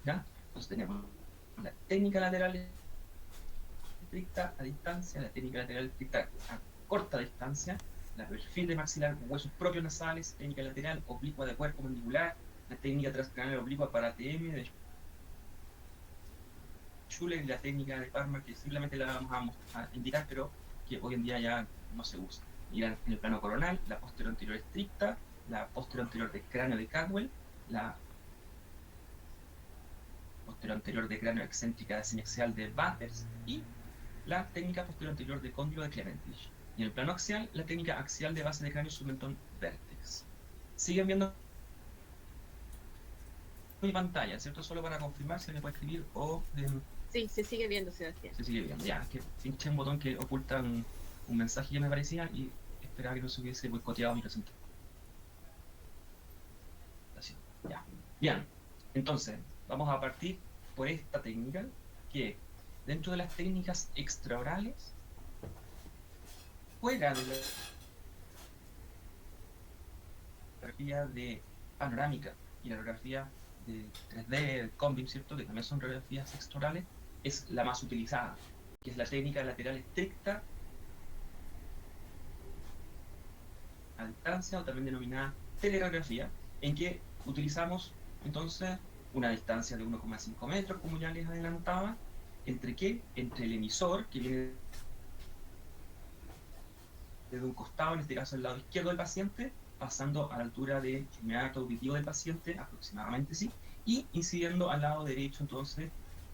¿ya? Entonces tenemos la técnica lateral estricta a distancia, la técnica lateral estricta a corta distancia, la perfil de maxilar con huesos propios nasales, técnica lateral oblicua de cuerpo mandibular, la técnica transcraneal oblicua para TM de Schuller y la técnica de Parma que simplemente la vamos a indicar, pero que hoy en día ya no se usa. Y en el plano coronal, la posterior anterior estricta, la posterior anterior de cráneo de Cadwell, la posterior anterior de cráneo excéntrica sinaxial de Bathurst y la técnica posterior anterior de cóndilo de Clementich. Y en el plano axial, la técnica axial de base de cráneo submentón vértex. Siguen viendo mi pantalla, ¿cierto? Solo para confirmar si me puede escribir o Sí, se sigue viendo, Sebastián. se sigue viendo. Ya, que pinché un botón que oculta un mensaje que me aparecía y esperaba que no se hubiese boicoteado mi presentación. Ya. Bien, entonces vamos a partir por esta técnica que dentro de las técnicas extraorales, fuera de la radiografía de panorámica y la radiografía de 3D, el Combim, ¿cierto? Que también son radiografías extraorales, es la más utilizada, que es la técnica lateral estricta a distancia o también denominada teleradiografía, en que utilizamos entonces una distancia de 1,5 metros, como ya les adelantaba, ¿entre qué? Entre el emisor, que viene desde un costado, en este caso el lado izquierdo del paciente, pasando a la altura del meato auditivo del paciente, aproximadamente sí, y incidiendo al lado derecho entonces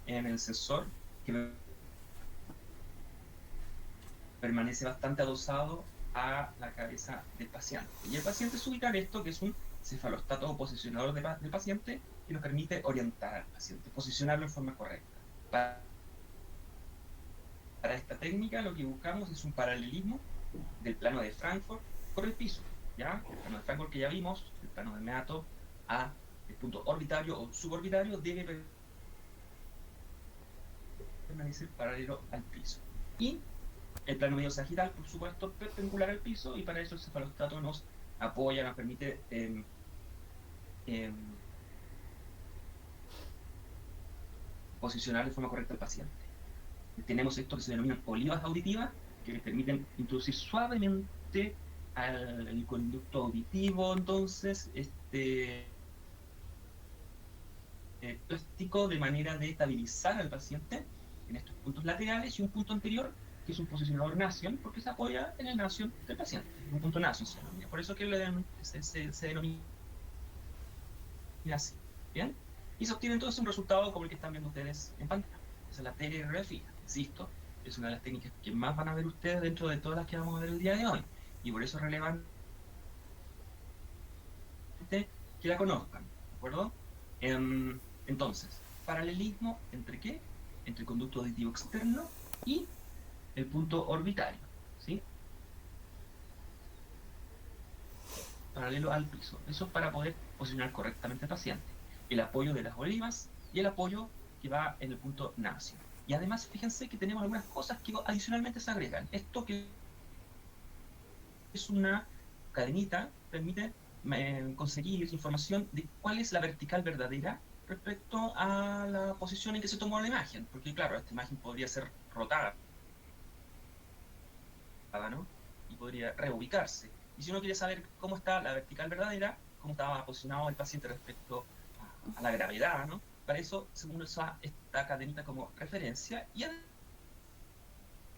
en el sensor, que permanece bastante adosado a la cabeza del paciente. Y el paciente es ubicar esto, que es un cefalostato posicionador del paciente, que nos permite orientar al paciente, posicionarlo en forma correcta. Para esta técnica lo que buscamos es un paralelismo del plano de Frankfurt con el piso, ¿ya? El plano de Frankfurt que ya vimos, el plano del meato a el punto orbitario o suborbitario debe permanecer paralelo al piso. Y el plano medio sagital, por supuesto, perpendicular al piso, y para eso el cefalostato nos apoya, nos permite eh, posicionar de forma correcta al paciente. Tenemos esto que se denominan olivas auditivas, que le permiten introducir suavemente al conducto auditivo, entonces, plástico de manera de estabilizar al paciente en estos puntos laterales y un punto anterior, que es un posicionador nasion, porque se apoya en el nasion del paciente, un punto nasion se denomina. Por eso que se denomina así. ¿Bien? Y se obtiene entonces un resultado como el que están viendo ustedes en pantalla. Esa es la teleradiografía. Insisto, es una de las técnicas que más van a ver ustedes dentro de todas las que vamos a ver el día de hoy. Y por eso es relevante que la conozcan. ¿De acuerdo? Entonces, paralelismo entre qué? Entre el conducto auditivo externo y el punto orbitario. ¿Sí? Paralelo al piso. Eso es para poder posicionar correctamente al paciente. El apoyo de las olivas y el apoyo que va en el punto nacio. Y además, fíjense que tenemos algunas cosas que adicionalmente se agregan. Esto que es una cadenita permite conseguir información de cuál es la vertical verdadera respecto a la posición en que se tomó la imagen. Porque claro, esta imagen podría ser rotada, ¿no? Y podría reubicarse. Y si uno quiere saber cómo está la vertical verdadera, cómo estaba posicionado el paciente respecto a la gravedad, ¿no? Para eso, según usa esta cadenita como referencia. Y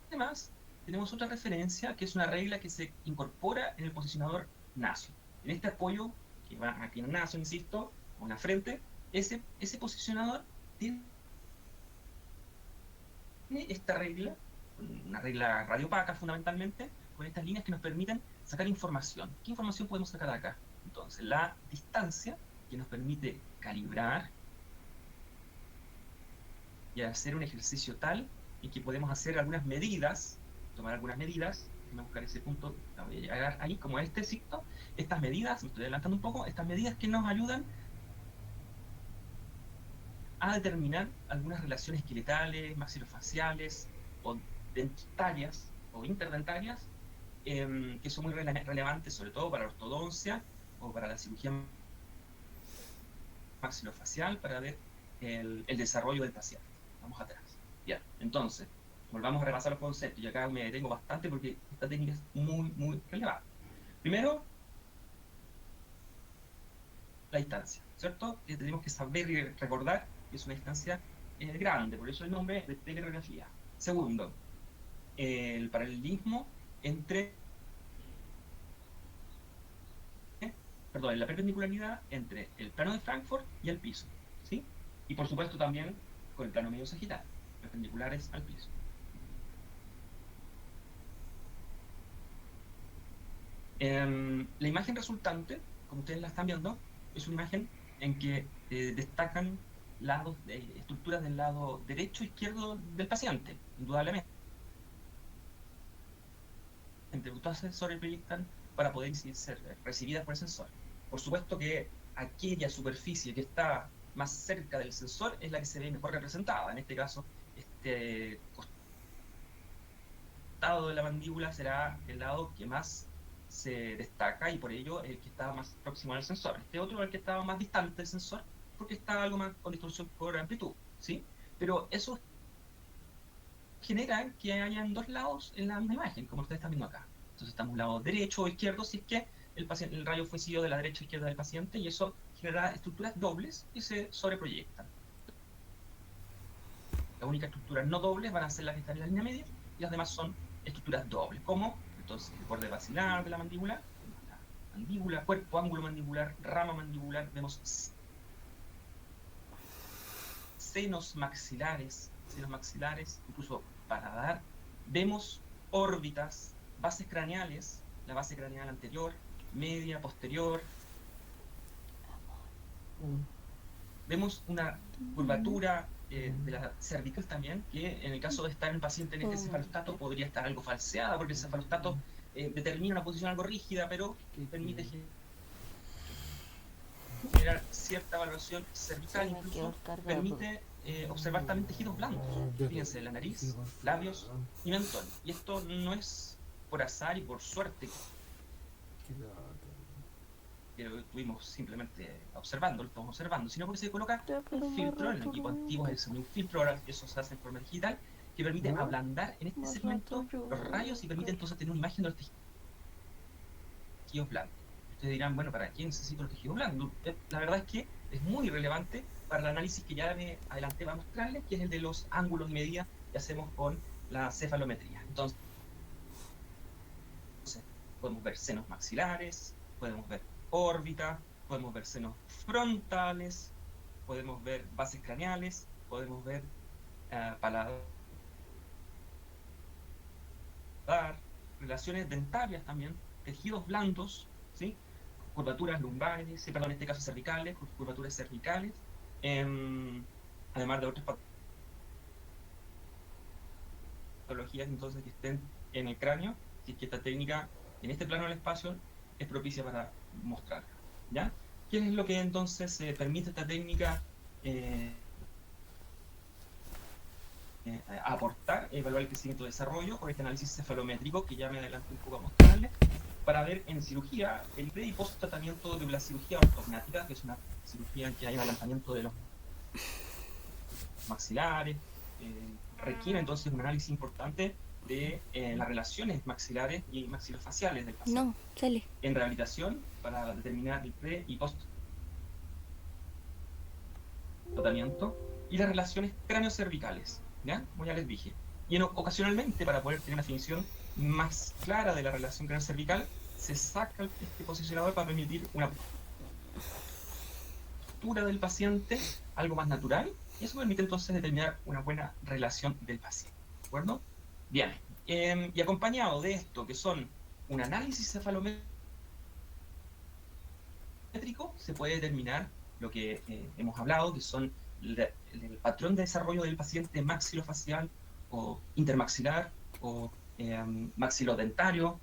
además, tenemos otra referencia que es una regla que se incorpora en el posicionador nacio. En este apoyo, que va aquí en el nacio, insisto, con la frente, ese posicionador tiene esta regla, una regla radiopaca fundamentalmente, con estas líneas que nos permiten sacar información. ¿Qué información podemos sacar acá? Entonces, la distancia que nos permite calibrar y hacer un ejercicio tal en que podemos hacer algunas medidas, tomar algunas medidas, déjenme buscar ese punto, la voy a llegar ahí, como este ciclo, estas medidas, me estoy adelantando un poco, estas medidas que nos ayudan a determinar algunas relaciones esqueletales, maxilofaciales o dentarias o interdentarias, que son muy relevantes, sobre todo para la ortodoncia o para la cirugía maxilofacial, para ver el desarrollo del paciente. Vamos atrás. Bien, entonces, volvamos a repasar los conceptos. Y acá me detengo bastante porque esta técnica es muy, muy relevante. Primero, la distancia, ¿cierto? Tenemos que saber y recordar que es una distancia grande, por eso el nombre de telegrafía. Segundo, el paralelismo entre, perdón, la perpendicularidad entre el plano de Frankfurt y el piso, ¿sí? Y por supuesto también con el plano medio sagital, perpendiculares al piso. La imagen resultante, como ustedes la están viendo, es una imagen en que destacan estructuras del lado derecho e izquierdo del paciente, indudablemente. Todas se sobreproyectan para poder ser recibidas por el sensor. Por supuesto que aquella superficie que está más cerca del sensor es la que se ve mejor representada. En este caso, este costado de la mandíbula será el lado que más se destaca y por ello el que está más próximo al sensor. Este otro es el que estaba más distante del sensor porque está algo más con distorsión por amplitud, ¿sí? Pero eso genera que hayan dos lados en la misma imagen, como ustedes están viendo acá. Entonces estamos un lado derecho o izquierdo si es que el rayo fue seguido de la derecha a izquierda del paciente y eso genera estructuras dobles que se sobreproyectan. Las únicas estructuras no dobles van a ser las que están en la línea media y las demás son estructuras dobles, como entonces el borde basilar de la mandíbula, la mandíbula, cuerpo, ángulo mandibular, rama mandibular, vemos senos maxilares, incluso paladar, vemos órbitas, bases craneales, la base craneal anterior, media, posterior. Vemos una curvatura de la cervical también, que en el caso de estar el paciente en este cefalostato podría estar algo falseada, porque el cefalostato determina una posición algo rígida, pero permite generar cierta valoración cervical, incluso permite observar también tejidos blandos. Fíjense, la nariz, labios y mentón. Y esto no es por azar y por suerte que lo estuvimos simplemente observando, lo estamos observando, sino porque se coloca un filtro, en el equipo antiguo es un filtro, ahora eso se hace en forma digital, que permite ablandar en este segmento los rayos y permite entonces tener una imagen de los tejidos blandos. Ustedes dirán, bueno, ¿para qué necesito los tejidos blandos? La verdad es que es muy relevante para el análisis que ya me adelanté va a mostrarles, que es el de los ángulos y medidas que hacemos con la cefalometría. Entonces, podemos ver senos maxilares, podemos ver órbita, podemos ver senos frontales, podemos ver bases craneales, podemos ver paladar, relaciones dentarias también, tejidos blandos, ¿sí? Curvaturas lumbares, perdón, en este caso cervicales, curvaturas cervicales, además de otras patologías entonces que estén en el cráneo, si es que esta técnica en este plano del espacio es propicia para mostrarla, ¿ya? ¿Qué es lo que entonces permite esta técnica aportar, evaluar el crecimiento y desarrollo con este análisis cefalométrico que ya me adelanto un poco a mostrarles, para ver en cirugía el pre y post tratamiento de la cirugía ortognática, que es una cirugía en que hay un adelantamiento de los maxilares, requiere entonces un análisis importante de las relaciones maxilares y maxilofaciales del paciente. No, sale. En rehabilitación, para determinar el pre y post tratamiento, y las relaciones cráneo-cervicales, ¿ya? Como ya les dije. Y ocasionalmente, para poder tener una definición más clara de la relación cráneo-cervical, se saca este posicionador para permitir una postura del paciente algo más natural, y eso permite entonces determinar una buena relación del paciente, ¿de acuerdo? Bien, y acompañado de esto, que son un análisis cefalométrico, se puede determinar lo que hemos hablado, que son el patrón de desarrollo del paciente maxilofacial o intermaxilar o maxilodentario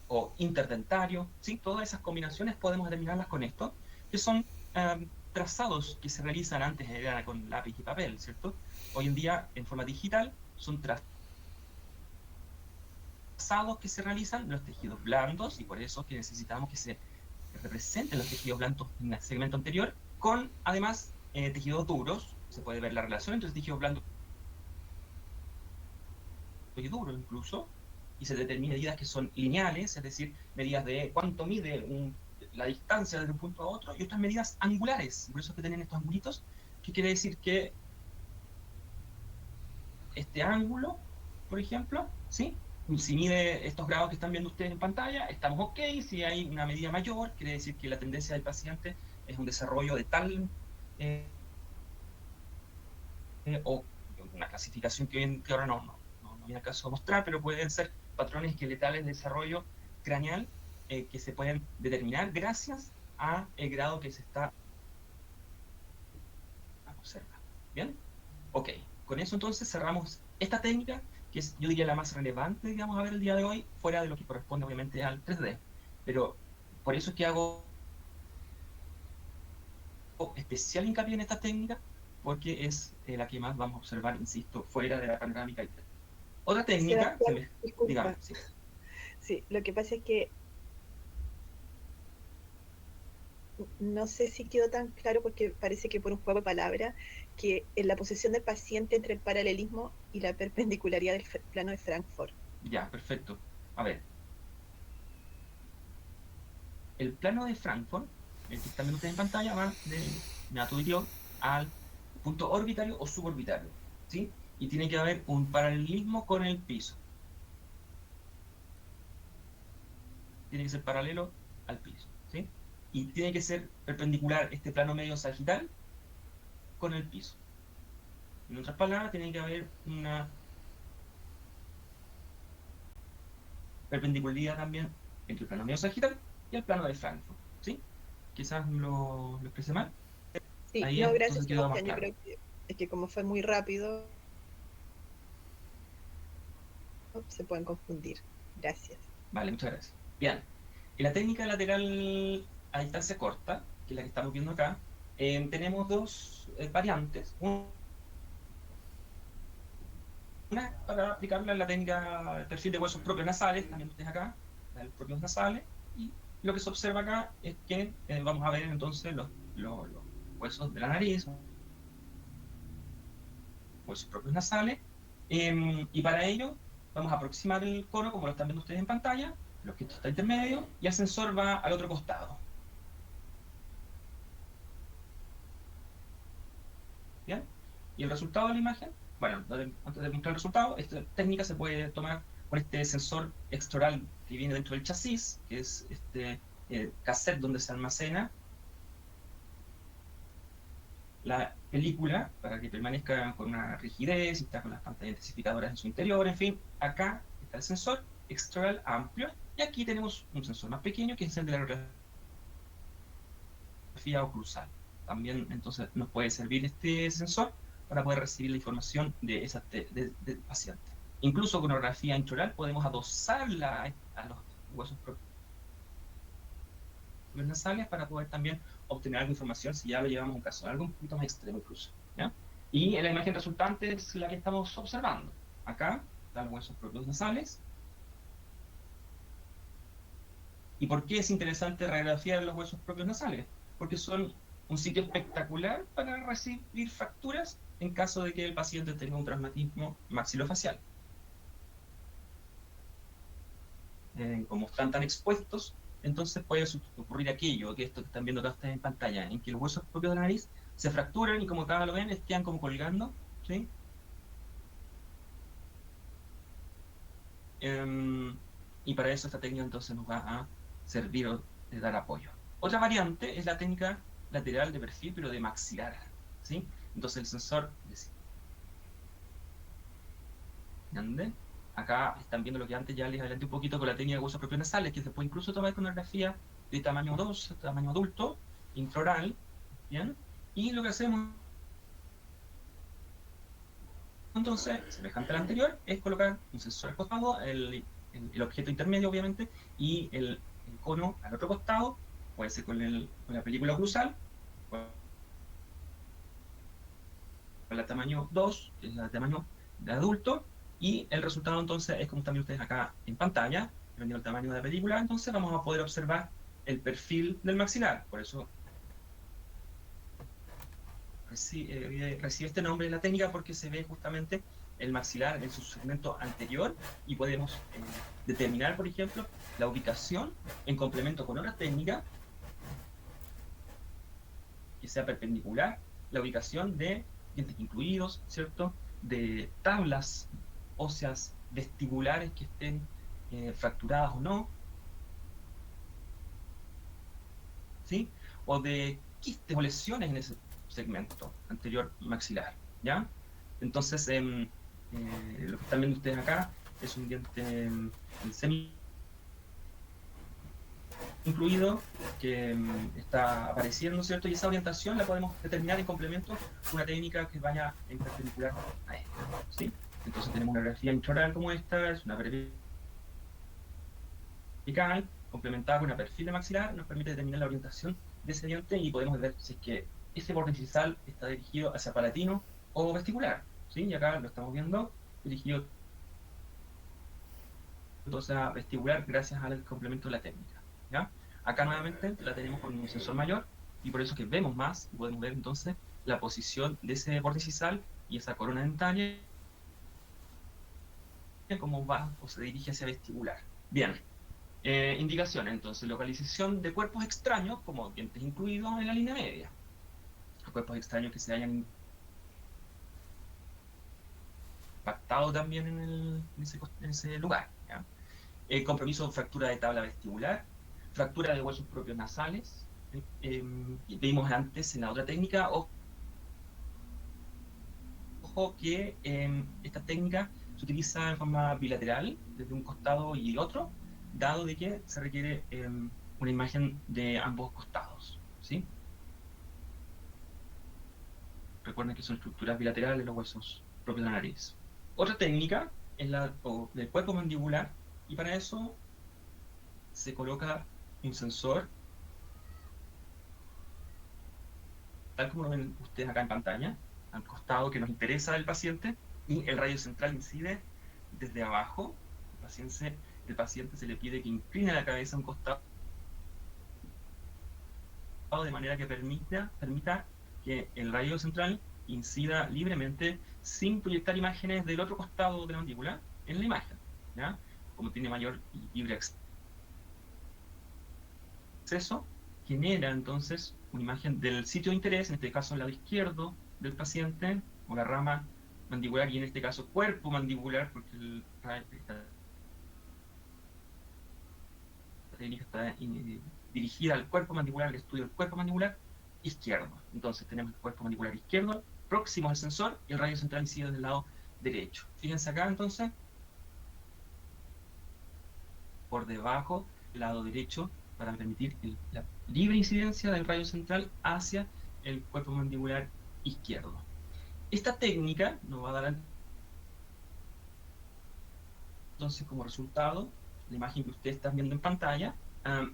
o interdentario, ¿sí? Todas esas combinaciones podemos determinarlas con esto, que son trazados que se realizan antes era con lápiz y papel, ¿cierto? Hoy en día, en forma digital, son trazados que se realizan en los tejidos blandos y por eso que necesitamos que se representen los tejidos blandos en el segmento anterior con además tejidos duros. Se puede ver la relación entre tejidos blandos y duros incluso, y se determinan medidas que son lineales, es decir, medidas de cuánto mide la distancia desde un punto a otro, y otras medidas angulares, por eso que tienen estos angulitos, que quiere decir que este ángulo, por ejemplo, ¿sí? Si mide estos grados que están viendo ustedes en pantalla, estamos ok. Si hay una medida mayor, quiere decir que la tendencia del paciente es un desarrollo de tal o una clasificación que ahora no viene al caso de mostrar, pero pueden ser patrones esqueletales de desarrollo craneal que se pueden determinar gracias a el grado que se está observando. ¿Bien? Ok, con eso entonces cerramos esta técnica, que es, yo diría, la más relevante, digamos, a ver el día de hoy, fuera de lo que corresponde obviamente al 3D. Pero por eso es que hago especial hincapié en esta técnica, porque es la que más vamos a observar, insisto, fuera de la panorámica. Otra técnica, Sebastián, dígame, disculpa. sí. Sí, lo que pasa es que no sé si quedó tan claro porque parece que por un juego de palabras, que en la posición del paciente entre el paralelismo y la perpendicularidad del plano de Frankfurt. Ya, perfecto. A ver, el plano de Frankfurt, el que están viendo ustedes en pantalla, va del meato al punto orbitario o suborbitario, ¿sí? Y tiene que haber un paralelismo con el piso. Tiene que ser paralelo al piso, ¿sí? Y tiene que ser perpendicular este plano medio sagital con el piso. En otras palabras, tiene que haber una perpendicularidad también entre el plano medio sagital y el plano de Frankfurt, ¿sí? Quizás lo expresé mal. Sí, Ahí no, gracias entonces quedó más Sebastián, yo claro. creo que es que como fue muy rápido, se pueden confundir. Gracias. Vale, muchas gracias. Bien. En la técnica lateral a distancia corta, que es la que estamos viendo acá, tenemos dos variantes. Una para aplicarla en la técnica del perfil de huesos propios nasales, también ustedes acá, la de los propios nasales, y lo que se observa acá es que vamos a ver entonces los huesos de la nariz, huesos propios nasales, y para ello vamos a aproximar el cono, como lo están viendo ustedes en pantalla, el objeto está intermedio, y el sensor va al otro costado. ¿Bien? Y el resultado de la imagen, bueno, antes de mostrar el resultado, esta técnica se puede tomar con este sensor extraoral que viene dentro del chasis, que es este cassette donde se almacena la película para que permanezca con una rigidez, y está con las pantallas intensificadoras en su interior, en fin. Acá está el sensor extraoral amplio, y aquí tenemos un sensor más pequeño, que es el de la radiografía oclusal. También entonces nos puede servir este sensor para poder recibir la información de del paciente. Incluso con orografía intraoral podemos adosarla a los huesos propios nasales para poder también obtener alguna información si ya lo llevamos a un caso algo un poquito más extremo incluso, ¿ya? Y en la imagen resultante es la que estamos observando. Acá están los huesos propios nasales. ¿Y por qué es interesante radiografiar los huesos propios nasales? Porque son un sitio espectacular para recibir fracturas en caso de que el paciente tenga un traumatismo maxilofacial. Como están tan expuestos, entonces puede ocurrir aquello, que esto que están viendo acá ustedes en pantalla, en que los huesos propios de la nariz se fracturan y como acá lo ven, quedan como colgando, ¿sí? Y para eso esta técnica entonces nos va a servir de dar apoyo. Otra variante es la técnica lateral de perfil, pero de maxilar, ¿sí? Entonces el sensor grande. Acá están viendo lo que antes ya les adelanté un poquito con la técnica de huesos propios nasales, que se puede incluso tomar con ecografía de tamaño 2, tamaño adulto, intraoral, ¿bien? Y lo que hacemos entonces, semejante al anterior, es colocar un sensor al costado, el objeto intermedio obviamente, y el cono al otro costado, puede ser con la película oclusal, con la tamaño 2, que es la tamaño de adulto, y el resultado entonces es como están viendo ustedes acá en pantalla, dependiendo del tamaño de la película, entonces vamos a poder observar el perfil del maxilar. Por eso recibe este nombre de la técnica porque se ve justamente el maxilar en su segmento anterior y podemos determinar, por ejemplo, la ubicación en complemento con otra técnica que sea perpendicular, la ubicación de dientes incluidos, ¿cierto? De tablas óseas vestibulares que estén fracturadas o no, ¿sí? O de quistes o lesiones en ese segmento anterior maxilar, ¿ya? Entonces, lo que están viendo ustedes acá es un diente semi incluido que está apareciendo, ¿cierto? Y esa orientación la podemos determinar en complemento con una técnica que vaya en perpendicular a esta, ¿sí? Entonces tenemos una grafía intraoral como esta, es una vertical, complementada con una perfil de maxilar, nos permite determinar la orientación de ese diente y podemos ver si es que ese borde incisal está dirigido hacia palatino o vestibular, ¿sí? Y acá lo estamos viendo dirigido a vestibular gracias al complemento de la técnica, ¿ya? Acá nuevamente la tenemos con un sensor mayor y por eso que vemos más y podemos ver entonces la posición de ese borde incisal y esa corona dentaria, cómo va o se dirige hacia vestibular. Bien, indicaciones entonces, localización de cuerpos extraños como dientes incluidos en la línea media, cuerpos extraños que se hayan impactado también en ese lugar, ¿ya? Compromiso de fractura de tabla vestibular, fractura de huesos propios nasales. Vimos antes en la otra técnica, ojo que esta técnica se utiliza en forma bilateral, desde un costado y otro, dado de que se requiere una imagen de ambos costados, ¿sí? Recuerden que son estructuras bilaterales de los huesos propios de la nariz. Otra técnica es la del cuerpo mandibular, y para eso se coloca un sensor, tal como lo ven ustedes acá en pantalla, al costado que nos interesa del paciente, y el rayo central incide desde abajo. El paciente se le pide que incline la cabeza a un costado de manera que permita que el rayo central incida libremente sin proyectar imágenes del otro costado de la mandíbula en la imagen, ¿ya? Como tiene mayor y libre acceso, genera entonces una imagen del sitio de interés, en este caso el lado izquierdo del paciente, o la rama mandibular, y en este caso cuerpo mandibular, porque esta técnica está dirigida al cuerpo mandibular, al estudio del cuerpo mandibular izquierdo. Entonces tenemos el cuerpo mandibular izquierdo, próximo al sensor, y el radio central incide del lado derecho. Fíjense acá entonces, por debajo del lado derecho, para permitir la libre incidencia del rayo central hacia el cuerpo mandibular izquierdo. Esta técnica nos va a dar entonces como resultado la imagen que ustedes están viendo en pantalla,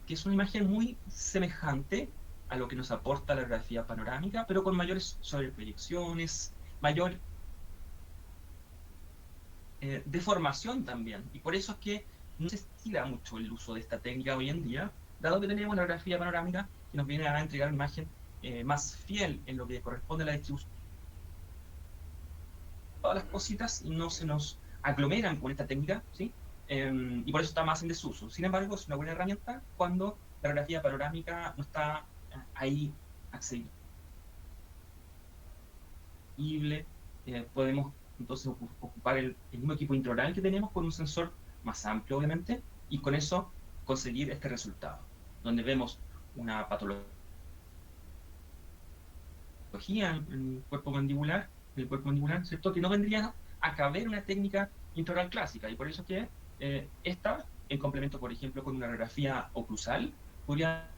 que es una imagen muy semejante a lo que nos aporta la grafía panorámica, pero con mayores sobreproyecciones, mayor deformación también. Y por eso es que no se estila mucho el uso de esta técnica hoy en día, dado que tenemos la grafía panorámica que nos viene a entregar una imagen más fiel en lo que corresponde a la distribución de todas las cositas y no se nos aglomeran con esta técnica, ¿sí? Y por eso está más en desuso. Sin embargo, es una buena herramienta cuando la grafía panorámica no está ahí accesible. Podemos entonces ocupar el mismo equipo intraoral que tenemos con un sensor más amplio, obviamente, y con eso conseguir este resultado, donde vemos una patología en el cuerpo mandibular, ¿cierto? Que no vendría a caber una técnica intraoral clásica, y por eso que esta, en complemento, por ejemplo, con una radiografía oclusal, podría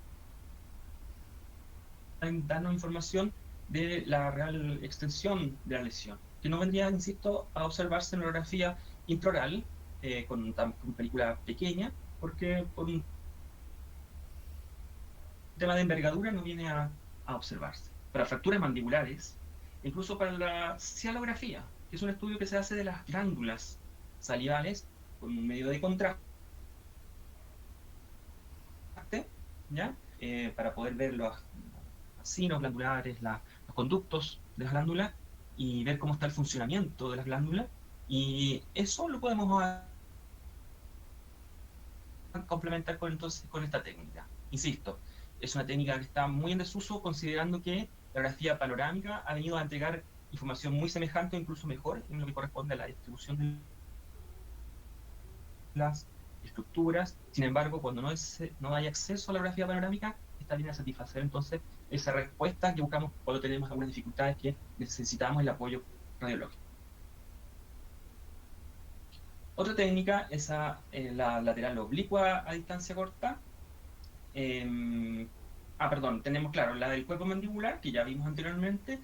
darnos información de la real extensión de la lesión, que no vendría, insisto, a observarse en la radiografía intraoral con una película pequeña, porque por un tema de envergadura no viene a observarse. Para fracturas mandibulares, incluso para la cialografía, que es un estudio que se hace de las glándulas salivales con un medio de contraste, ¿ya? Para poder ver los acinos glandulares, los conductos de las glándulas y ver cómo está el funcionamiento de las glándulas, y eso lo podemos complementar entonces con esta técnica. Insisto, es una técnica que está muy en desuso, considerando que la grafía panorámica ha venido a entregar información muy semejante o incluso mejor en lo que corresponde a la distribución de las estructuras. Sin embargo, cuando no hay acceso a la grafía panorámica, esta viene a satisfacer entonces esa respuesta que buscamos cuando tenemos algunas dificultades que necesitamos el apoyo radiológico. Otra técnica es la lateral oblicua a distancia corta. Perdón, tenemos, claro, la del cuerpo mandibular, que ya vimos anteriormente.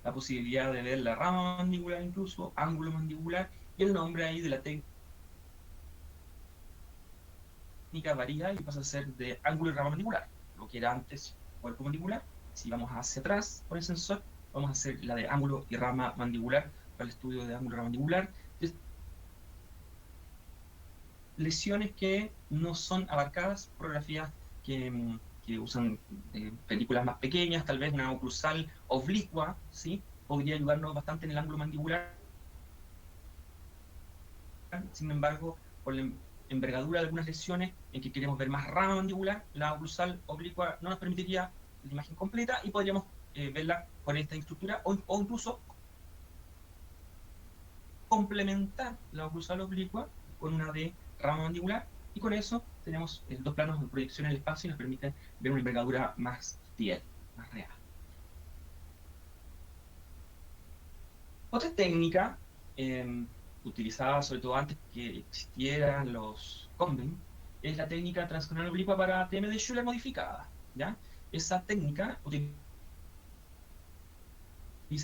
La posibilidad de ver la rama mandibular, incluso ángulo mandibular, y el nombre ahí de la técnica varía y pasa a ser de ángulo y rama mandibular, lo que era antes cuerpo mandibular. Si vamos hacia atrás con el sensor, vamos a hacer la de ángulo y rama mandibular para el estudio de ángulo y rama mandibular. Lesiones que no son abarcadas por grafías que usan películas más pequeñas, tal vez una oclusal oblicua, ¿sí? Podría ayudarnos bastante en el ángulo mandibular. Sin embargo, por la envergadura de algunas lesiones en que queremos ver más rama mandibular, la oclusal oblicua no nos permitiría la imagen completa y podríamos verla con esta estructura o incluso complementar la oclusal oblicua con una de rama mandibular, y con eso tenemos dos planos de proyección en el espacio y nos permiten ver una envergadura más fiel, más real. Otra técnica utilizada sobre todo antes que existieran los Combin es la técnica transcranial oblicua para TM de Schüller modificada, ¿ya? Esa técnica utiliza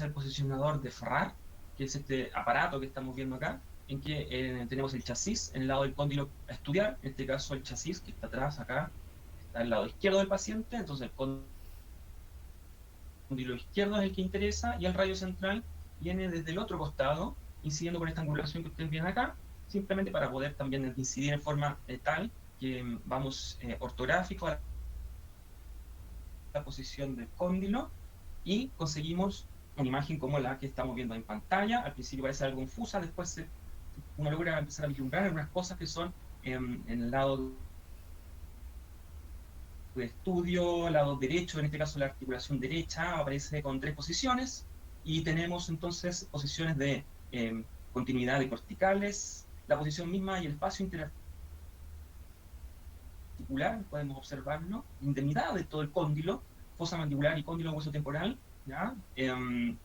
el posicionador de Farrar, que es este aparato que estamos viendo acá, en que tenemos el chasis en el lado del cóndilo a estudiar. En este caso el chasis que está atrás acá está al lado izquierdo del paciente, entonces el cóndilo izquierdo es el que interesa y el rayo central viene desde el otro costado, incidiendo con esta angulación que ustedes ven acá, simplemente para poder también incidir en forma tal que vamos ortográfico a la posición del cóndilo y conseguimos una imagen como la que estamos viendo en pantalla. Al principio parece algo confusa, después uno logra empezar a vislumbrar algunas cosas que son en el lado de estudio, lado derecho, en este caso la articulación derecha aparece con 3 posiciones, y tenemos entonces posiciones de continuidad de corticales, la posición misma y el espacio interarticular, podemos observarlo, indemnidad de todo el cóndilo, fosa mandibular y cóndilo hueso temporal, ¿ya?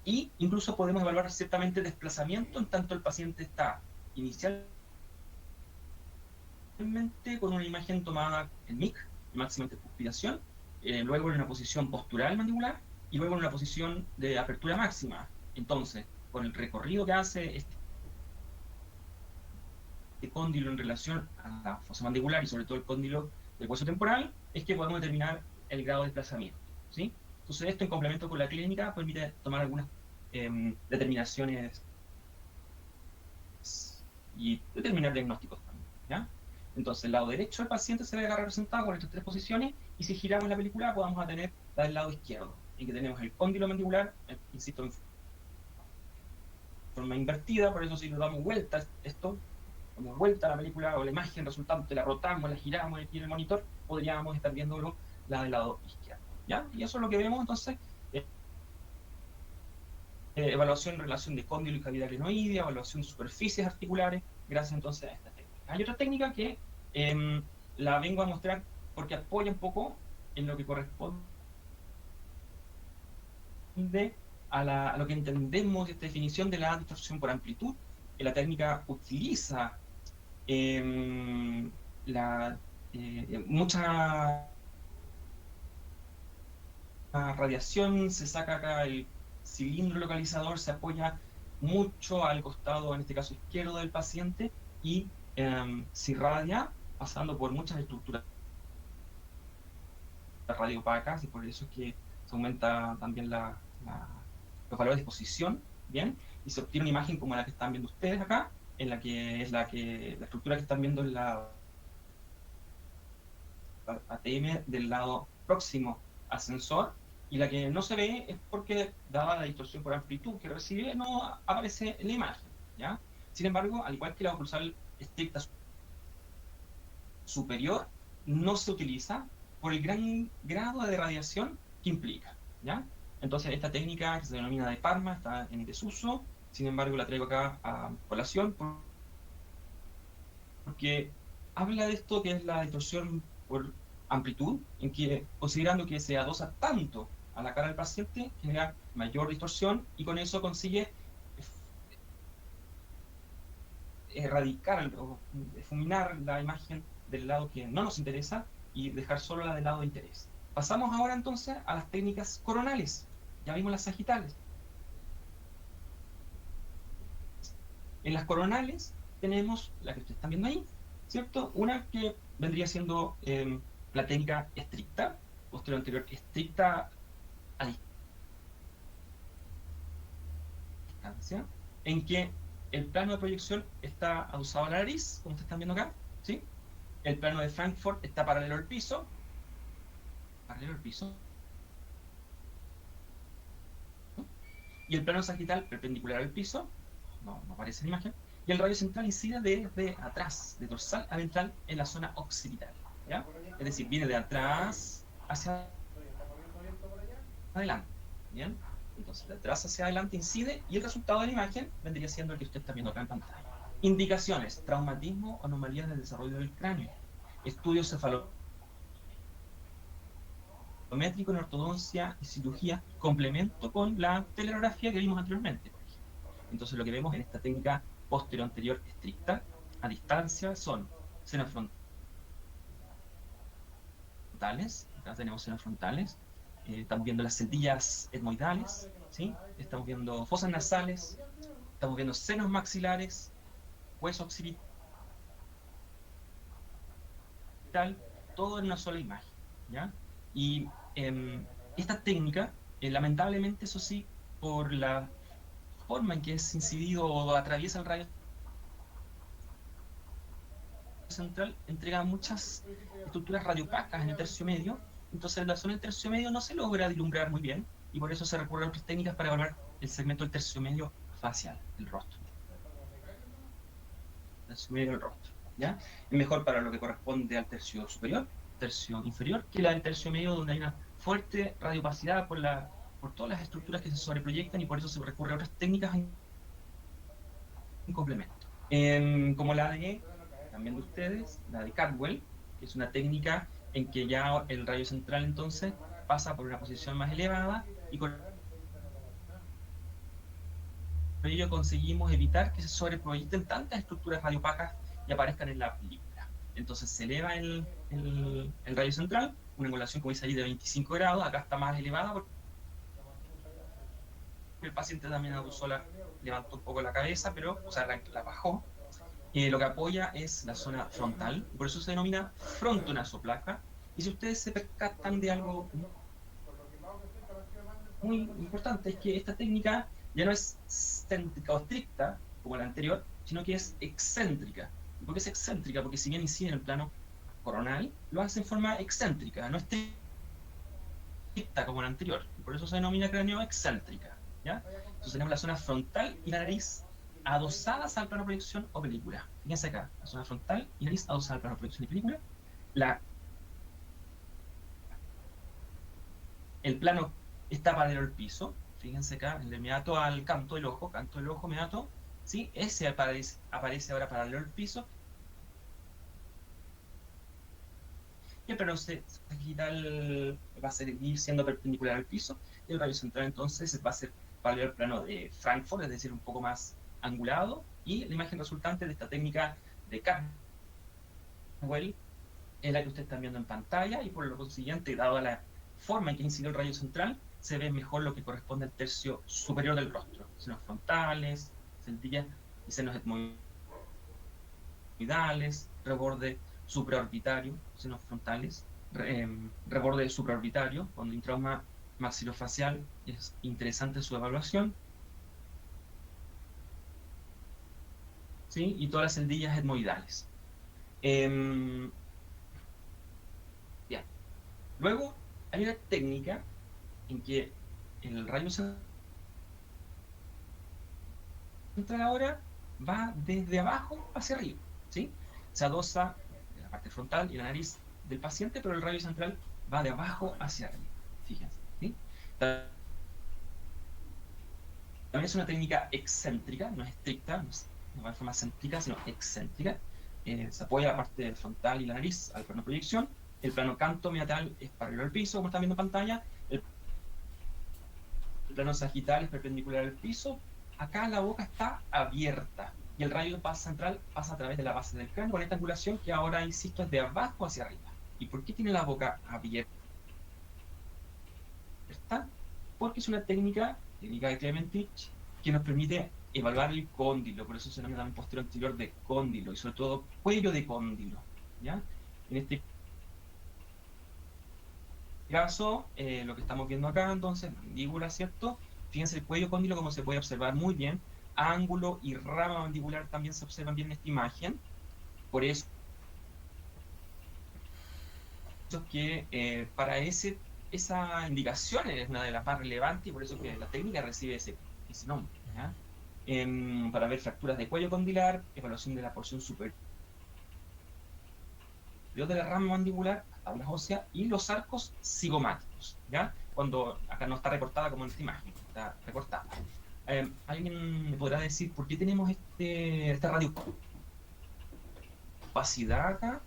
Y incluso podemos evaluar ciertamente desplazamiento en tanto el paciente está inicialmente con una imagen tomada en MIC, máxima intercuspiración, luego en una posición postural mandibular y luego en una posición de apertura máxima. Entonces, con el recorrido que hace este cóndilo en relación a la fosa mandibular y sobre todo el cóndilo del hueso temporal, es que podemos determinar el grado de desplazamiento, ¿sí? Entonces esto en complemento con la clínica permite tomar algunas determinaciones y determinar diagnósticos también, ¿ya? Entonces el lado derecho del paciente se ve representado con estas 3 posiciones, y si giramos la película podamos tener la del lado izquierdo, en que tenemos el cóndilo mandibular, insisto, en forma invertida. Por eso si le damos vuelta esto, damos vuelta a la película o la imagen resultante, la rotamos, la giramos aquí en el monitor, podríamos estar viéndolo la del lado izquierdo, ¿ya? Y eso es lo que vemos entonces. Evaluación en relación de cóndilo y cavidad glenoidea, evaluación de superficies articulares, gracias entonces a esta técnica. Hay otra técnica que la vengo a mostrar porque apoya un poco en lo que corresponde a lo que entendemos de esta definición de la distorsión por amplitud. La técnica utiliza mucha radiación, se saca acá cilindro localizador se apoya mucho al costado, en este caso izquierdo del paciente, y se irradia pasando por muchas estructuras radiopacas, y por eso es que se aumenta también los valores de exposición, ¿bien? Y se obtiene una imagen como la que están viendo ustedes acá, en la que es la estructura que están viendo en la ATM del lado próximo al sensor, y la que no se ve es porque, dada la distorsión por amplitud que recibe, no aparece en la imagen, ¿ya? Sin embargo, al igual que la occlusal estricta superior, no se utiliza por el gran grado de radiación que implica, ¿ya? Entonces, esta técnica, que se denomina de Parma, está en desuso. Sin embargo, la traigo acá a colación porque habla de esto que es la distorsión por amplitud, en que, considerando que se adosa tanto a la cara del paciente, genera mayor distorsión, y con eso consigue erradicar o difuminar la imagen del lado que no nos interesa y dejar solo la del lado de interés. Pasamos ahora entonces a las técnicas coronales. Ya vimos las sagitales. En las coronales tenemos la que ustedes están viendo ahí, ¿cierto? Una que vendría siendo la técnica estricta, posterior anterior estricta a distancia, en que el plano de proyección está adosado a la nariz, como ustedes están viendo acá, ¿sí? El plano de Frankfurt está paralelo al piso, y el plano sagital perpendicular al piso, no aparece en la imagen, y el radio central incide desde atrás, de dorsal a ventral, en la zona occipital, ¿ya? Es decir, viene de atrás hacia adelante, ¿bien? Entonces, de atrás hacia adelante incide, y el resultado de la imagen vendría siendo el que usted está viendo acá en pantalla. Indicaciones: traumatismo o anomalías del desarrollo del cráneo, estudios cefalométrico en ortodoncia y cirugía, complemento con la telerografía que vimos anteriormente, por ejemplo. Entonces, lo que vemos en esta técnica posterior anterior estricta a distancia son senos frontales. Acá tenemos senos frontales. Estamos viendo las celdillas etmoidales, ¿sí? Estamos viendo fosas nasales, estamos viendo senos maxilares, hueso occipital, todo en una sola imagen, ¿ya? Y esta técnica, lamentablemente, eso sí, por la forma en que es incidido o atraviesa el rayo central, entrega muchas estructuras radiopacas en el tercio medio. Entonces, en la zona del tercio medio no se logra vislumbrar muy bien, y por eso se recurre a otras técnicas para evaluar el segmento del tercio medio facial del rostro. Tercio medio del rostro, ¿ya? Es mejor para lo que corresponde al tercio superior, tercio inferior, que la del tercio medio, donde hay una fuerte radiopacidad por todas las estructuras que se sobreproyectan, y por eso se recurre a otras técnicas en complemento. Como la de, también de ustedes, la de Caldwell, que es una técnica en que ya el rayo central entonces pasa por una posición más elevada, y con ello conseguimos evitar que se sobreproyecten tantas estructuras radiopacas y aparezcan en la película. Entonces se eleva el rayo central, una angulación, como dice ahí, de 25 grados, acá está más elevada porque el paciente también levantó un poco la cabeza, pero, o sea, la bajó. Lo que apoya es la zona frontal, por eso se denomina frontonasoplaca. Y si ustedes se percatan de algo muy importante, es que esta técnica ya no es céntrica o estricta como la anterior, sino que es excéntrica. ¿Y por qué es excéntrica? Porque si bien incide en el plano coronal, lo hace en forma excéntrica, no estricta como la anterior. Y por eso se denomina cráneo excéntrica, ¿ya? Entonces tenemos la zona frontal y la nariz adosadas al plano de proyección o película. Fíjense acá, la zona frontal y nariz adosada al plano de proyección y película. El plano está paralelo al piso. Fíjense acá, el inmediato al canto del ojo inmediato, ¿sí? Ese aparece ahora paralelo al piso. Y el plano sagital va a seguir siendo perpendicular al piso, y el rayo central entonces va a ser paralelo al plano de Frankfurt, es decir, un poco más angulado, y la imagen resultante de esta técnica de Caldwell es la que ustedes están viendo en pantalla, y por lo consiguiente, dado la forma en que incide el rayo central, se ve mejor lo que corresponde al tercio superior del rostro, senos frontales, centillas y senos etmoidales, reborde supraorbitario, senos frontales, reborde supraorbitario, cuando hay un trauma maxilofacial es interesante su evaluación, ¿sí? Y todas las celdillas etmoidales. Bien. Luego hay una técnica en que el rayo central ahora va desde abajo hacia arriba, ¿sí? Se adosa la parte frontal y la nariz del paciente, pero el rayo central va de abajo hacia arriba, fíjense, ¿sí? También es una técnica excéntrica, no es estricta, no va de forma céntrica, sino excéntrica. Se apoya la parte frontal y la nariz al plano proyección. El plano canto meatal es paralelo al piso, como están viendo en pantalla. El plano sagital es perpendicular al piso. Acá la boca está abierta y el rayo central pasa a través de la base del cráneo con esta angulación que ahora, insisto, es de abajo hacia arriba. ¿Y por qué tiene la boca abierta? Porque es una técnica de Clementich, que nos permite evaluar el cóndilo, por eso se llama también posterior anterior de cóndilo, y sobre todo cuello de cóndilo, ¿ya? En este caso, lo que estamos viendo acá, entonces, mandíbula, ¿cierto? Fíjense el cuello cóndilo como se puede observar muy bien, ángulo y rama mandibular también se observan bien en esta imagen, por eso que para esa indicación es una de las más relevantes y por eso que la técnica recibe ese nombre, ¿ya? Para ver fracturas de cuello condilar, evaluación de la porción superior de la rama mandibular, las tablas óseas y los arcos cigomáticos, ¿ya? Cuando acá no está recortada como en esta imagen, está recortada. ¿Alguien me podrá decir por qué tenemos esta radiopacidad acá?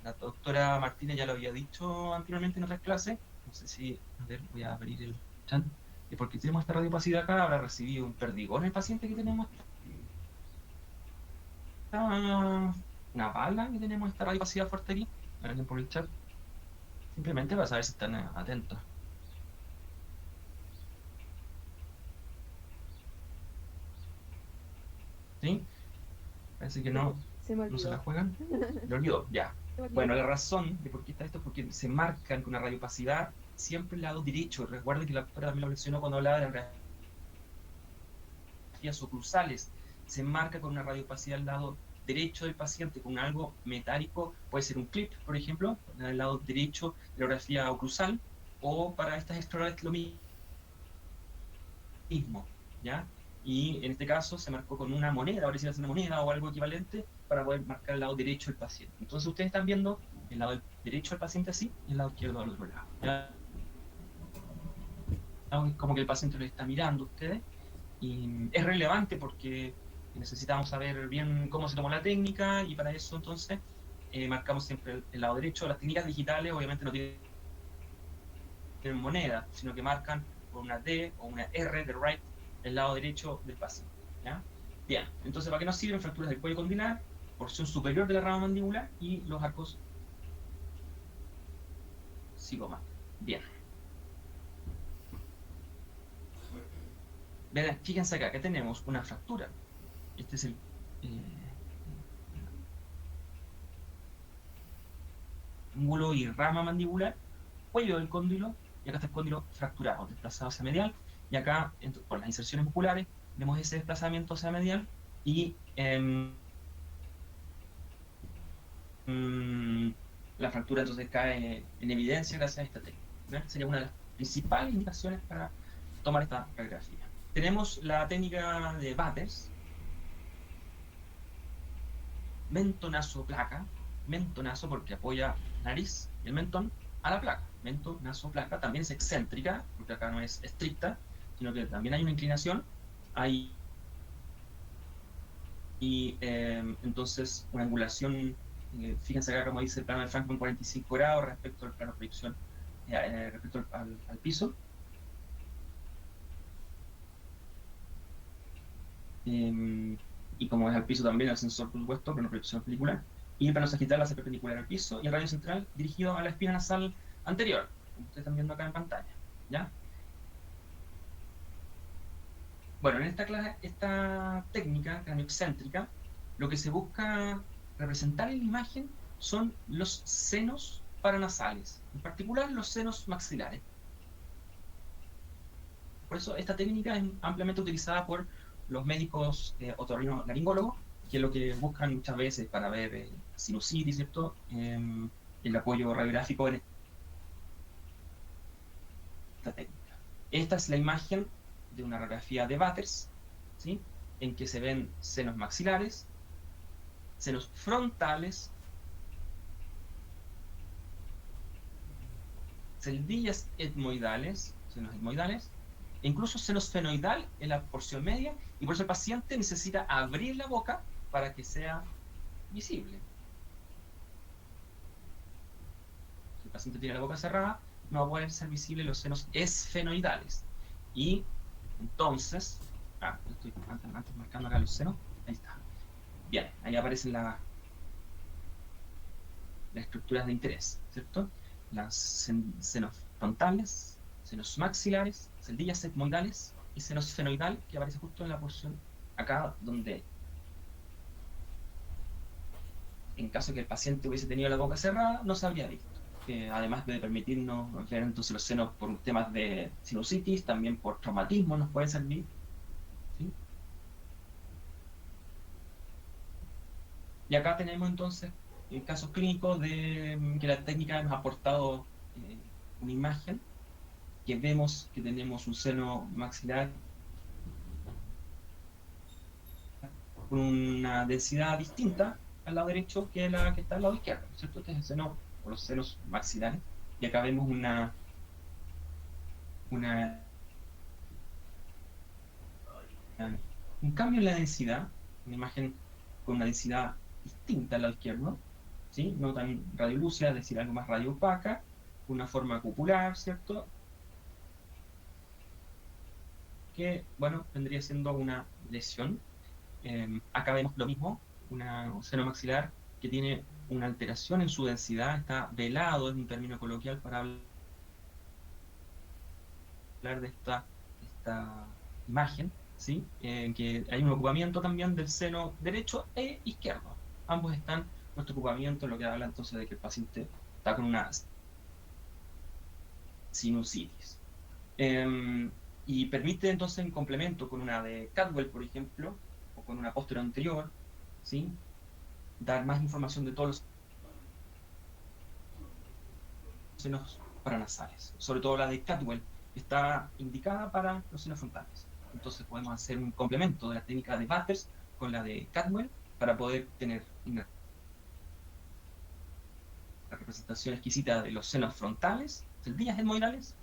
La doctora Martínez ya lo había dicho anteriormente en otras clases. No sé si, a ver, voy a abrir el chat. ¿Y por qué tenemos esta radiopacidad acá? ¿Habrá recibido un perdigón el paciente que tenemos? Una bala que tenemos esta radiopacidad fuerte aquí. Alguien por el chat. Simplemente para saber si están atentos. ¿Sí? Parece que no se la juegan. Lo olvidó, ya. Bueno, la razón de por qué está esto es porque se marcan con una radiopacidad siempre el lado derecho. Recuerden que la doctora también lo mencionó cuando hablaba de las radiografías oclusales. Se marca con una radiopacidad al lado derecho del paciente con algo metálico, puede ser un clip, por ejemplo, en el lado derecho de la radiografía oclusal, o para estas extrorales lo mismo, ¿ya? Y en este caso se marcó con una moneda, ahora si es una moneda o algo equivalente, para poder marcar el lado derecho del paciente. Entonces ustedes están viendo el lado derecho del paciente así y el lado izquierdo al otro lado, ¿ya? Como que el paciente lo está mirando a ustedes, y es relevante porque necesitamos saber bien cómo se tomó la técnica, y para eso entonces marcamos siempre el lado derecho. Las técnicas digitales obviamente no tienen moneda, sino que marcan con una D o una R de right el lado derecho del paciente, ¿ya? Bien, entonces ¿para qué nos sirven? Fracturas del cuello condilar, porción superior de la rama mandibular y los arcos cigomáticos. Bien. Vean, fíjense acá que tenemos una fractura. Este es el ángulo y rama mandibular, cuello del cóndilo, y acá está el cóndilo fracturado, desplazado hacia medial, y acá, por las inserciones musculares, vemos ese desplazamiento hacia medial, y la fractura entonces cae en evidencia gracias a esta técnica, ¿no? Sería una de las principales indicaciones para tomar esta radiografía. Tenemos la técnica de Batters, mentonazo placa, mentonazo porque apoya nariz y el mentón a la placa. Mentonazo placa también es excéntrica, porque acá no es estricta, sino que también hay una inclinación. Hay entonces una angulación, fíjense acá como dice el plano de Franklin 45 grados respecto al plano de proyección, respecto al piso. Y como es al piso también el sensor, por supuesto, plano de proyección película, y el plano sagital hace perpendicular al piso y el radio central dirigido a la espina nasal anterior, como ustedes están viendo acá en pantalla, ¿ya? Bueno, en esta técnica cranioexcéntrica, lo que se busca representar en la imagen son los senos paranasales, en particular los senos maxilares. Por eso esta técnica es ampliamente utilizada por los médicos otorrinolaringólogos, que es lo que buscan muchas veces para ver sinusitis, ¿cierto? El apoyo radiográfico en esta técnica. Esta es la imagen de una radiografía de Batters, ¿sí? En que se ven senos maxilares, senos frontales, celdillas etmoidales, senos etmoidales, e incluso senos fenoidal en la porción media, y por eso el paciente necesita abrir la boca para que sea visible. Si el paciente tiene la boca cerrada, no va a poder ser visible los senos esfenoidales. Y entonces, estoy antes marcando acá los senos, ahí está. Bien, ahí aparecen las estructuras de interés, ¿cierto? Las senos frontales, senos maxilares, celdillas etmoidales y senos fenoidal, que aparece justo en la porción acá donde, en caso de que el paciente hubiese tenido la boca cerrada, no se habría visto. Además de permitirnos ver entonces los senos por temas de sinusitis, también por traumatismo nos puede servir, ¿sí? Y acá tenemos entonces casos clínicos de que la técnica nos ha aportado una imagen, que vemos que tenemos un seno maxilar con una densidad distinta al lado derecho que la que está al lado izquierdo, ¿cierto? Este es el seno, o los senos maxilares, y acá vemos una un cambio en la densidad, una imagen con una densidad distinta al lado izquierdo, ¿sí? No tan radiolúcida, es decir, algo más radioopaca, una forma cupular, ¿cierto? Que, bueno, vendría siendo una lesión. Acá vemos lo mismo, un seno maxilar que tiene una alteración en su densidad, está velado, es un término coloquial para hablar de esta imagen, ¿sí? Que hay un ocupamiento también del seno derecho e izquierdo. Ambos están en nuestro ocupamiento, lo que habla entonces de que el paciente está con una sinusitis. Y permite entonces, en complemento con una de Cadwell, por ejemplo, o con una posterior anterior, ¿sí? Dar más información de todos los senos paranasales. Sobre todo la de Cadwell está indicada para los senos frontales. Entonces podemos hacer un complemento de la técnica de Batters con la de Cadwell para poder tener una representación exquisita de los senos frontales, celdillas etmoidales,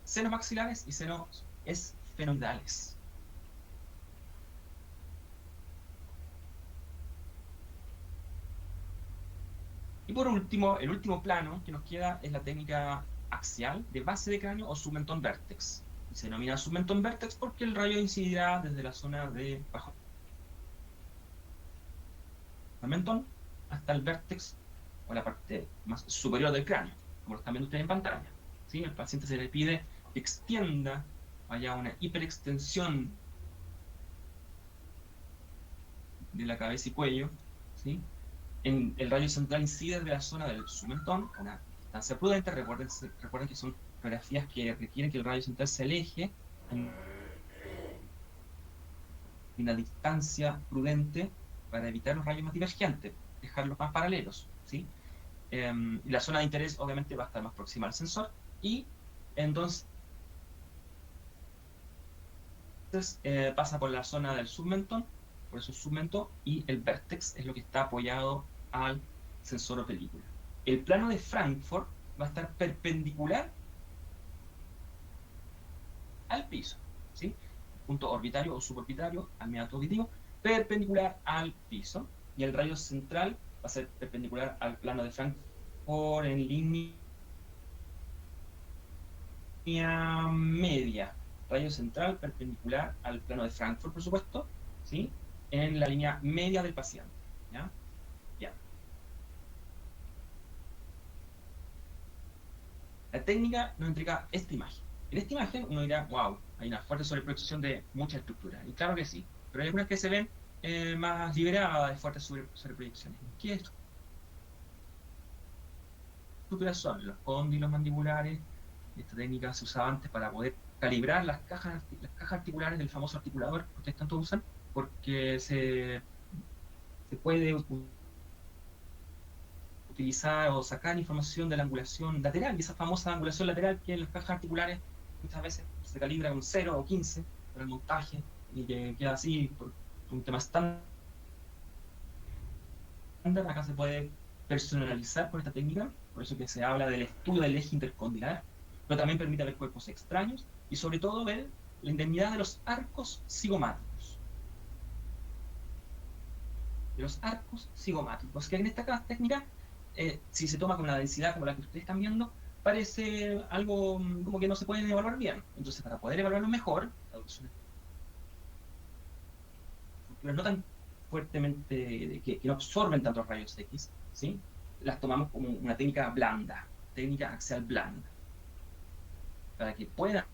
senos maxilares y senos esfenoidales. Y por último, el último plano que nos queda es la técnica axial de base de cráneo o submentón vértex. Y se denomina submentón vértex porque el rayo incidirá desde la zona de bajo el mentón hasta el vértex o la parte más superior del cráneo, como lo están viendo ustedes en pantalla, ¿sí? Al paciente se le pide que extienda, haya una hiperextensión de la cabeza y cuello, ¿sí? El rayo central incide desde la zona del submentón, a una distancia prudente. Recuerden que son radiografías que requieren que el rayo central se aleje en una distancia prudente para evitar los rayos más divergentes, dejarlos más paralelos, ¿sí? Y la zona de interés obviamente va a estar más próxima al sensor, y entonces pasa por la zona del submentón, por eso submentón, y el vértex es lo que está apoyado al sensor o película. El plano de Frankfurt va a estar perpendicular al piso, ¿sí? Punto orbitario o suborbitario al meato auditivo, perpendicular al piso, y el rayo central va a ser perpendicular al plano de Frankfurt en línea media. Rayo central perpendicular al plano de Frankfurt, por supuesto, ¿sí? En la línea media del paciente, ¿ya? Ya. La técnica nos entrega esta imagen. En esta imagen uno dirá, wow, Hay una fuerte sobreproyección de muchas estructuras. Y claro que sí, pero hay algunas que se ven más liberadas de fuertes sobreproyecciones. ¿Qué estructuras son? Los cóndilos mandibulares. Esta técnica se usaba antes para poder calibrar las cajas articulares del famoso articulador que ustedes tanto usan, porque se puede utilizar o sacar información de la angulación lateral, y esa famosa angulación lateral que en las cajas articulares muchas veces se calibra con 0 o 15 para el montaje, y que queda así por un tema estándar. Acá se puede personalizar con esta técnica, por eso que se habla del estudio del eje intercondilar, pero también permite ver cuerpos extraños y sobre todo ver la indemnidad de los arcos cigomáticos. De los arcos cigomáticos, que en esta técnica, si se toma con una densidad como la que ustedes están viendo, parece algo como que no se pueden evaluar bien. Entonces, para poder evaluarlo mejor, no tan fuertemente, que no absorben tantos rayos X, ¿sí? Las tomamos como una técnica blanda, técnica axial blanda, para que puedan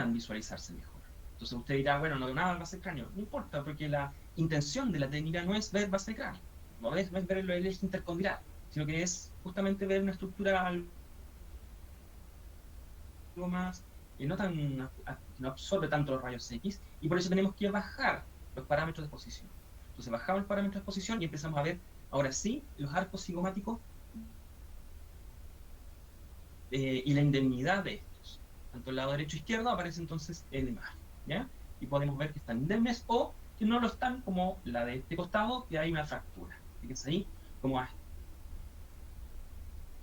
visualizarse mejor. Entonces usted dirá, bueno, no veo nada en base de cráneo. No importa, porque la intención de la técnica no es ver base de cráneo, no es ver el eje intercondilar, sino que es justamente ver una estructura algo más, no absorbe tanto los rayos X, y por eso tenemos que bajar los parámetros de exposición. Entonces bajamos el parámetro de exposición y empezamos a ver, ahora sí, los arcos cigomáticos y la indemnidad de estos. Tanto el lado derecho e izquierdo aparece entonces en la imagen, ¿ya? Y podemos ver que están indemnes o que no lo están, como la de este costado, que hay una fractura. Fíjense ahí cómo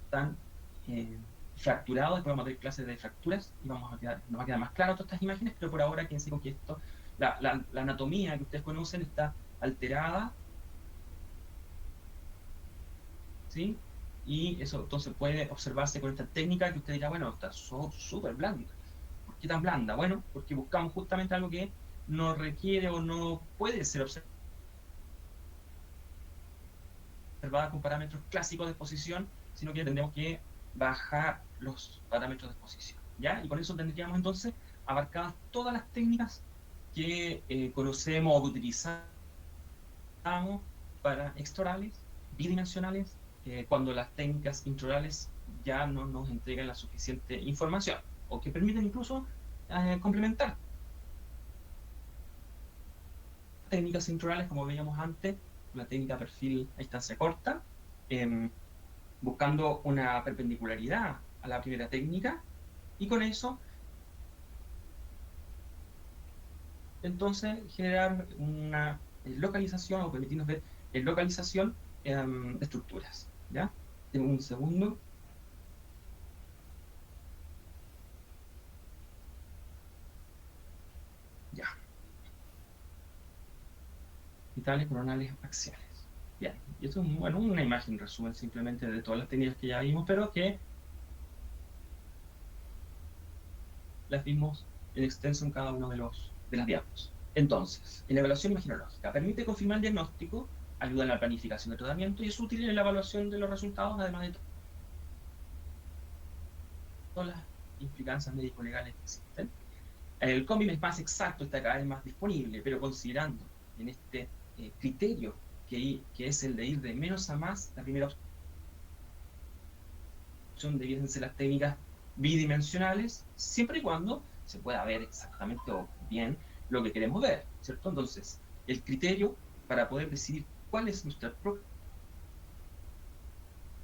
están fracturados. Después vamos a ver clases de fracturas y nos va a quedar más claro todas estas imágenes, pero por ahora quédense con que esto, la anatomía que ustedes conocen está alterada, ¿sí? Y eso entonces puede observarse con esta técnica que usted dirá, bueno, está súper blanda. ¿Por qué tan blanda? Bueno, porque buscamos justamente algo que no requiere o no puede ser observada con parámetros clásicos de exposición, sino que tendremos que bajar los parámetros de exposición, ¿ya? Y con eso tendríamos entonces abarcadas todas las técnicas que conocemos o que utilizamos para extraorales, bidimensionales, cuando las técnicas intraorales ya no nos entregan la suficiente información, o que permiten incluso complementar técnicas intraorales, como veíamos antes, la técnica perfil a distancia corta, buscando una perpendicularidad a la primera técnica, y con eso entonces generar una localización o permitirnos ver localización de estructuras, ¿ya? Tengo un segundo. Ya. Vitales coronales axiales. Bien, y esto es bueno, una imagen resumen simplemente de todas las técnicas que ya vimos, pero que las vimos en extenso en cada uno de las diapos. Entonces, en la evaluación imaginológica permite confirmar el diagnóstico, ayuda en la planificación de tratamiento y es útil en la evaluación de los resultados, además de todas las implicancias médico-legales que existen. El COMBIM es más exacto, está cada vez más disponible, pero considerando en este criterio que es el de ir de menos a más, la primera opción debiesen ser las técnicas bidimensionales, siempre y cuando se pueda ver exactamente o bien lo que queremos ver, ¿cierto? Entonces, el criterio para poder decidir cuál es nuestra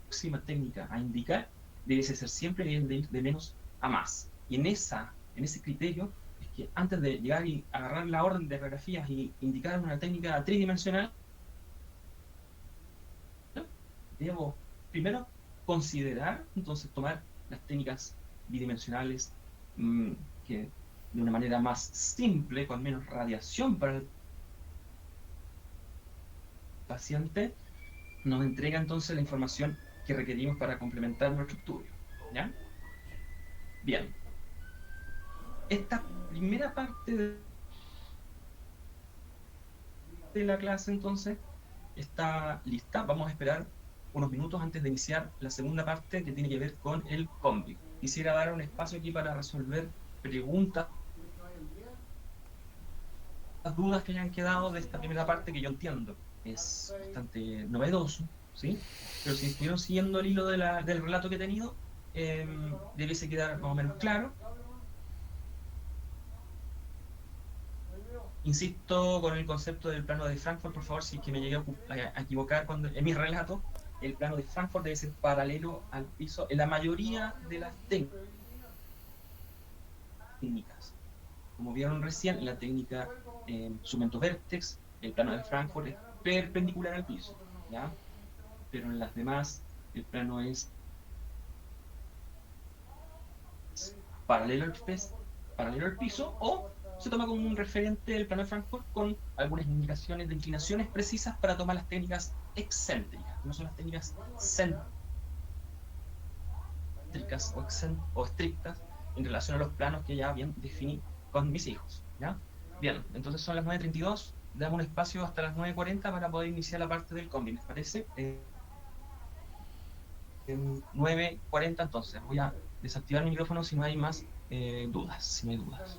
próxima técnica a indicar debe ser siempre de ir de menos a más. Y en ese criterio es que antes de llegar y agarrar la orden de radiografías y indicar una técnica tridimensional, debo primero considerar, entonces tomar las técnicas bidimensionales que de una manera más simple, con menos radiación para el paciente, nos entrega entonces la información que requerimos para complementar nuestro estudio, ¿ya? Bien. Esta primera parte de la clase entonces está lista. Vamos a esperar unos minutos antes de iniciar la segunda parte que tiene que ver con el COMBI. quisiera dar un espacio aquí para resolver preguntas, las dudas que hayan quedado de esta primera parte, que yo entiendo es bastante novedoso, ¿sí? Pero si estuvieron siguiendo el hilo del relato que he tenido, debiese quedar más o menos claro. Insisto con el concepto del plano de Frankfurt, por favor, si es que me llegué a equivocar en mi relato, el plano de Frankfurt debe ser paralelo al piso en la mayoría de las técnicas. Como vieron recién, la técnica Sumento Vértex, el plano de Frankfurt es perpendicular al piso, ¿ya? Pero en las demás el plano es paralelo paralelo al piso, o se toma como un referente el plano de Frankfurt con algunas indicaciones de inclinaciones precisas para tomar las técnicas excéntricas, no son las técnicas céntricas o estrictas en relación a los planos que ya bien definí con mis hijos, ¿ya? Bien, entonces son las 9:32, damos un espacio hasta las 9:40 para poder iniciar la parte del combi, ¿les parece? En 9:40 entonces voy a desactivar mi micrófono si no hay más dudas, si no hay dudas.